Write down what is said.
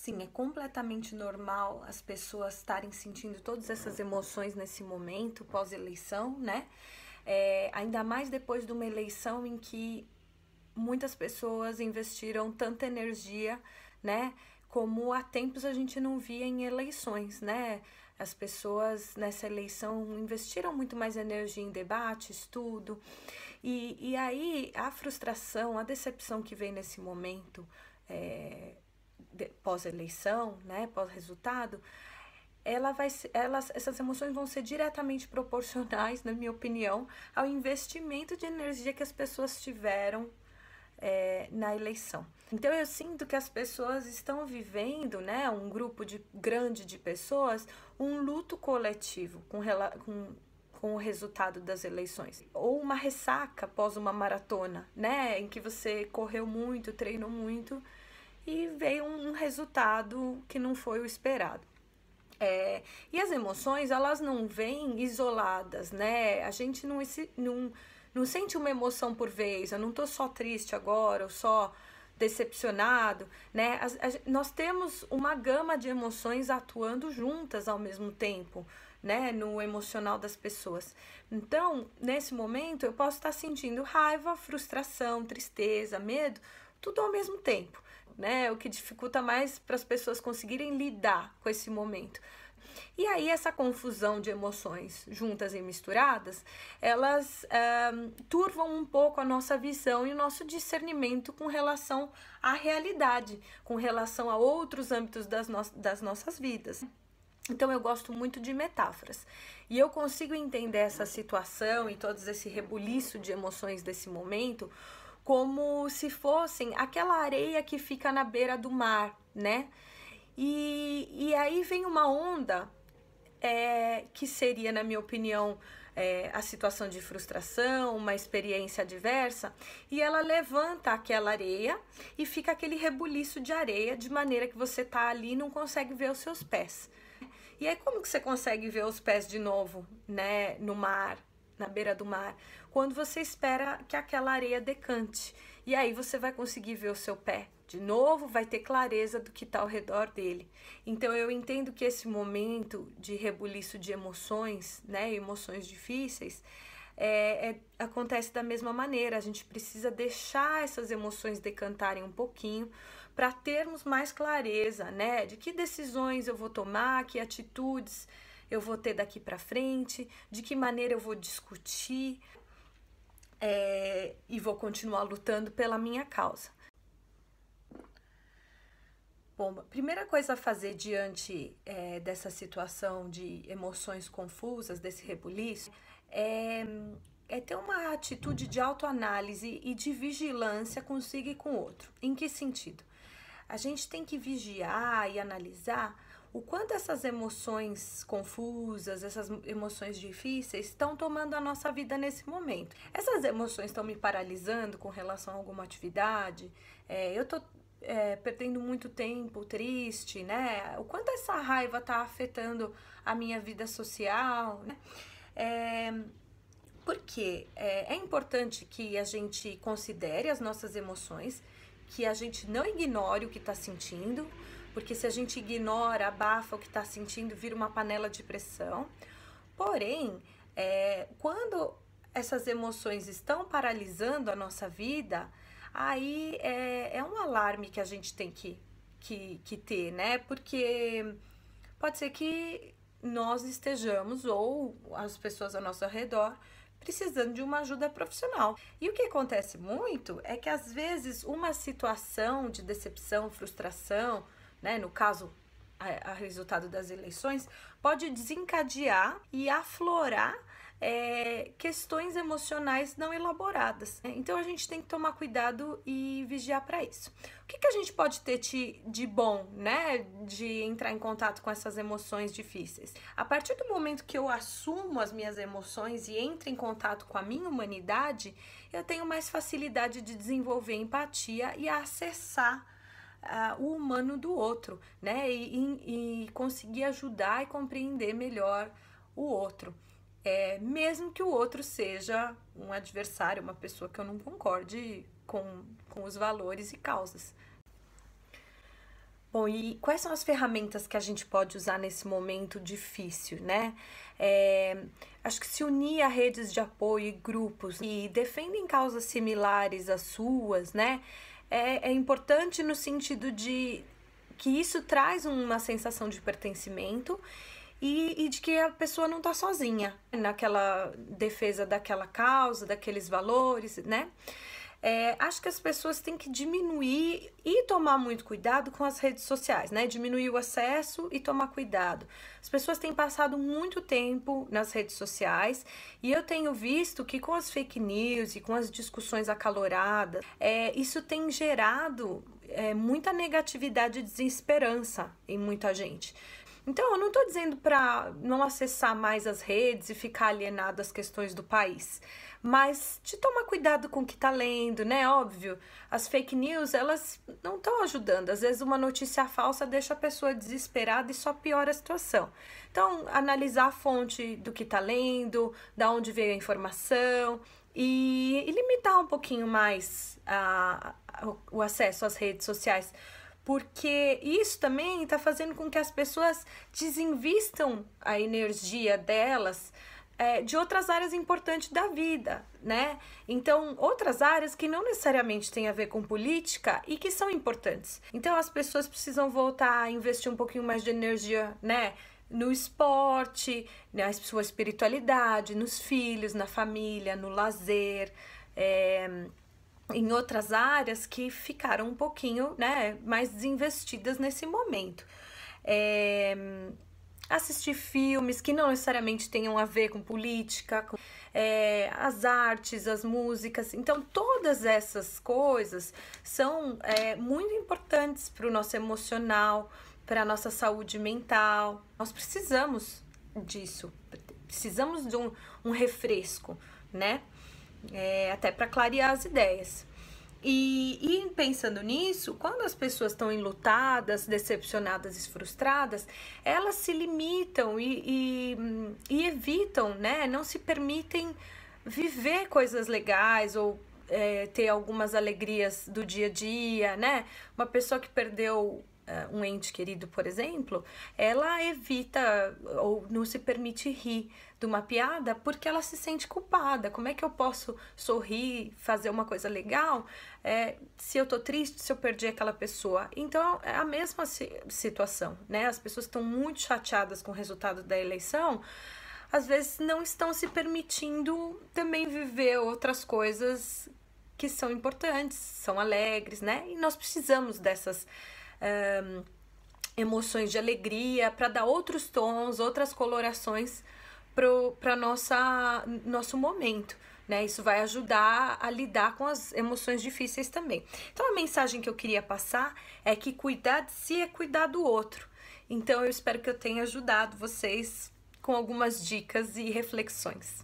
Sim, é completamente normal as pessoas estarem sentindo todas essas emoções nesse momento, pós-eleição, né? Ainda mais depois de uma eleição em que muitas pessoas investiram tanta energia, né? Como há tempos a gente não via em eleições, né? As pessoas nessa eleição investiram muito mais energia em debate, estudo, e aí a frustração, a decepção que vem nesse momento, é, pós-eleição, né, pós-resultado, essas emoções vão ser diretamente proporcionais, na minha opinião, ao investimento de energia que as pessoas tiveram na eleição. Então eu sinto que as pessoas estão vivendo, né, um grupo grande de pessoas, um luto coletivo com o resultado das eleições. Ou uma ressaca após uma maratona, né, em que você correu muito, treinou muito e veio um resultado que não foi o esperado. E as emoções, elas não vêm isoladas, né? A gente não sente uma emoção por vez. Eu não tô só triste agora, ou só decepcionado, né? Nós temos uma gama de emoções atuando juntas ao mesmo tempo, né? No emocional das pessoas. Então, nesse momento, eu posso estar sentindo raiva, frustração, tristeza, medo, tudo ao mesmo tempo, né? O que dificulta mais para as pessoas conseguirem lidar com esse momento. E aí essa confusão de emoções juntas e misturadas, elas turvam um pouco a nossa visão e o nosso discernimento com relação à realidade, com relação a outros âmbitos das nossas vidas. Então eu gosto muito de metáforas. E eu consigo entender essa situação e todo esse rebuliço de emoções desse momento como se fossem aquela areia que fica na beira do mar, né? E aí vem uma onda que seria, na minha opinião, a situação de frustração, uma experiência adversa, e ela levanta aquela areia e fica aquele rebuliço de areia, de maneira que você tá ali e não consegue ver os seus pés. E aí como que você consegue ver os pés de novo, né, no mar, na beira do mar? Quando você espera que aquela areia decante. E aí você vai conseguir ver o seu pé de novo, vai ter clareza do que está ao redor dele. Então eu entendo que esse momento de rebuliço de emoções, né, emoções difíceis, acontece da mesma maneira. A gente precisa deixar essas emoções decantarem um pouquinho para termos mais clareza, né, de que decisões eu vou tomar, que atitudes eu vou ter daqui para frente, de que maneira eu vou discutir e vou continuar lutando pela minha causa. Bom, a primeira coisa a fazer diante dessa situação de emoções confusas, desse rebuliço, é ter uma atitude de autoanálise e de vigilância consigo e com o outro. Em que sentido? A gente tem que vigiar e analisar o quanto essas emoções confusas, essas emoções difíceis estão tomando a nossa vida nesse momento. Essas emoções estão me paralisando com relação a alguma atividade, eu tô perdendo muito tempo triste, né? O quanto essa raiva está afetando a minha vida social, né? Porque é importante que a gente considere as nossas emoções, que a gente não ignore o que está sentindo, porque se a gente ignora, abafa o que está sentindo, vira uma panela de pressão. Porém, quando essas emoções estão paralisando a nossa vida, aí é um alarme que a gente tem que ter, né? Porque pode ser que nós estejamos, ou as pessoas ao nosso redor, precisando de uma ajuda profissional. E o que acontece muito é que às vezes uma situação de decepção, frustração, né, no caso a resultado das eleições, pode desencadear e aflorar questões emocionais não elaboradas. Então a gente tem que tomar cuidado e vigiar para isso. O que a gente pode ter de bom, né, de entrar em contato com essas emoções difíceis? A partir do momento que eu assumo as minhas emoções e entro em contato com a minha humanidade, eu tenho mais facilidade de desenvolver empatia e acessar o humano do outro, né, e conseguir ajudar e compreender melhor o outro. Mesmo que o outro seja um adversário, uma pessoa que eu não concorde com os valores e causas. Bom, e quais são as ferramentas que a gente pode usar nesse momento difícil, né? Acho que se unir a redes de apoio e grupos e defendem causas similares às suas, né? É importante no sentido de que isso traz uma sensação de pertencimento e de que a pessoa não está sozinha naquela defesa daquela causa, daqueles valores, né? Acho que as pessoas têm que diminuir e tomar muito cuidado com as redes sociais, né? Diminuir o acesso e tomar cuidado. As pessoas têm passado muito tempo nas redes sociais e eu tenho visto que com as fake news e com as discussões acaloradas, isso tem gerado muita negatividade e desesperança em muita gente. Então, eu não estou dizendo para não acessar mais as redes e ficar alienado às questões do país, mas de tomar cuidado com o que está lendo, né? Óbvio, as fake news, elas não estão ajudando. Às vezes uma notícia falsa deixa a pessoa desesperada e só piora a situação. Então, analisar a fonte do que está lendo, da onde veio a informação e limitar um pouquinho mais o acesso às redes sociais. Porque isso também está fazendo com que as pessoas desinvistam a energia delas de outras áreas importantes da vida, né? Então, outras áreas que não necessariamente têm a ver com política e que são importantes. Então, as pessoas precisam voltar a investir um pouquinho mais de energia, né? No esporte, na sua espiritualidade, nos filhos, na família, no lazer, em outras áreas que ficaram um pouquinho, né, mais desinvestidas nesse momento. Assistir filmes que não necessariamente tenham a ver com política, as artes, as músicas. Então, todas essas coisas são muito importantes para o nosso emocional, para a nossa saúde mental. Nós precisamos disso, precisamos de um refresco, né? Até para clarear as ideias. E pensando nisso, quando as pessoas estão enlutadas, decepcionadas e frustradas, elas se limitam e evitam, né? Não se permitem viver coisas legais ou ter algumas alegrias do dia a dia, né? Uma pessoa que perdeu um ente querido, por exemplo, ela evita ou não se permite rir de uma piada porque ela se sente culpada. Como é que eu posso sorrir, fazer uma coisa legal se eu tô triste, se eu perdi aquela pessoa? Então é a mesma situação, né? As pessoas estão muito chateadas com o resultado da eleição, às vezes não estão se permitindo também viver outras coisas que são importantes, são alegres, né? E nós precisamos dessas emoções de alegria para dar outros tons, outras colorações para nosso momento, né? Isso vai ajudar a lidar com as emoções difíceis também. Então, a mensagem que eu queria passar é que cuidar de si é cuidar do outro. Então, eu espero que eu tenha ajudado vocês com algumas dicas e reflexões.